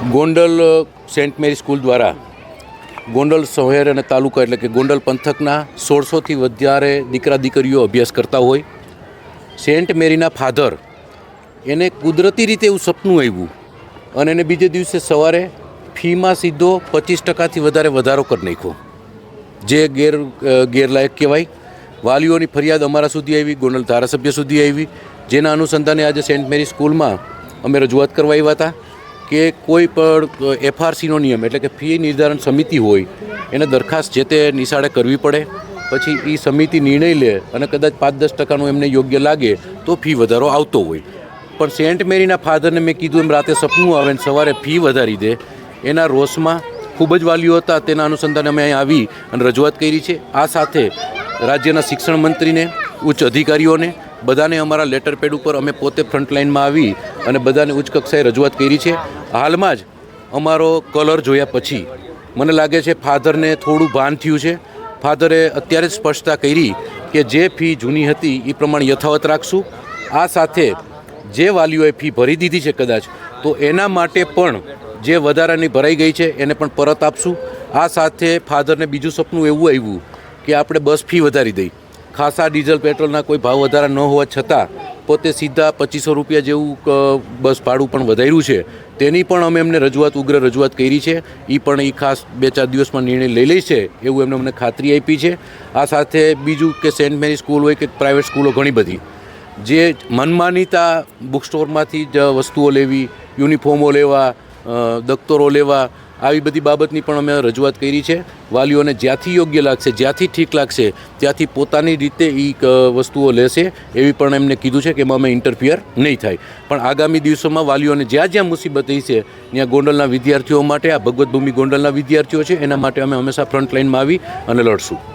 Gondal Saint મેરી school દ્વારા ગોંડલ શહેર અને તાલુકા એટલે કે ગોંડલ પંથકના 1600થી વધારે દીકરા દીકરીઓ અભ્યાસ કરતા હોય. સેન્ટ મેરીના ફાધર એને કુદરતી રીતે એવું સપનું આવ્યું અને એને બીજે દિવસે સવારે ફીમાં સીધો 25%થી વધારો કરી નાખ્યો, જે ગેરલાયક કહેવાય. વાલીઓની ફરિયાદ અમારા સુધી આવી, ગોંડલ ધારાસભ્ય સુધી આવી, જેના અનુસંધાને આજે સેન્ટ મેરી સ્કૂલમાં અમે રજૂઆત કરવા આવ્યા હતા કે કોઈ પણ એફઆરસીનો નિયમ એટલે કે ફી નિર્ધારણ સમિતિ હોય એને દરખાસ્ત જે તે નિશાળે કરવી પડે. પછી એ સમિતિ નિર્ણય લે અને કદાચ 5-10% એમને યોગ્ય લાગે તો ફી વધારો આવતો હોય. પણ સેન્ટ મેરીના ફાધરને મેં કીધું એમ રાતે સપનું આવે ને સવારે ફી વધારી દે, એના રોષમાં ખૂબ જ વાલીઓ હતા. તેના અનુસંધાને અમે અહીં આવી અને રજૂઆત કરી છે. આ સાથે રાજ્યના શિક્ષણ મંત્રીને, ઉચ્ચ અધિકારીઓને બધાને અમારા લેટર પેડ ઉપર અમે પોતે ફ્રન્ટલાઇનમાં આવી અને બધાને ઉચ્ચ કક્ષાએ રજૂઆત કરી છે. હાલમાં જ અમારો કલર જોયા પછી મને લાગે છે ફાધરને થોડું ભાન થયું છે. ફાધરે અત્યારે જ સ્પષ્ટતા કરી કે જે ફી જૂની હતી એ પ્રમાણે યથાવત રાખશું. આ સાથે જે વાલીઓએ ફી ભરી દીધી છે કદાચ તો એના માટે પણ જે વધારાની ભરાઈ ગઈ છે એને પણ પરત આપશું. આ સાથે ફાધરને બીજું સપનું એવું આવ્યું કે આપણે બસ ફી વધારી દઈ. ખાસા ડીઝલ પેટ્રોલના કોઈ ભાવ વધારા ન હોવા છતાં પોતે સીધા 2500 રૂપિયા જેવું બસ ભાડું પણ વધાર્યું છે. તેની પણ અમે એમને ઉગ્ર રજૂઆત કરી છે. એ પણ એ ખાસ 2-4 દિવસમાં નિર્ણય લઈ લે છે એવું એમને અમને ખાતરી આપી છે. આ સાથે બીજું કે સેન્ટ મેરી સ્કૂલ હોય કે પ્રાઇવેટ સ્કૂલો ઘણી બધી જે મનમાનીતા બુક સ્ટોરમાંથી જ વસ્તુઓ લેવી, યુનિફોર્મો લેવા, દફતરો લેવા, આવી બધી બાબતની પણ અમે રજૂઆત કરી છે. વાલીઓને જ્યાંથી યોગ્ય લાગશે, જ્યાંથી ઠીક લાગશે ત્યાંથી પોતાની રીતે એ વસ્તુઓ લેશે એવી પણ એમને કીધું છે કે એમાં અમે ઇન્ટરફિયર નહીં થાય. પણ આગામી દિવસોમાં વાલીઓને જ્યાં જ્યાં મુસીબત થઈ છે ત્યાં ગોંડલના વિદ્યાર્થીઓ માટે, આ ભગવત ભૂમિ ગોંડલના વિદ્યાર્થીઓ છે એના માટે અમે હંમેશા ફ્રન્ટલાઇનમાં આવી અને લડશું.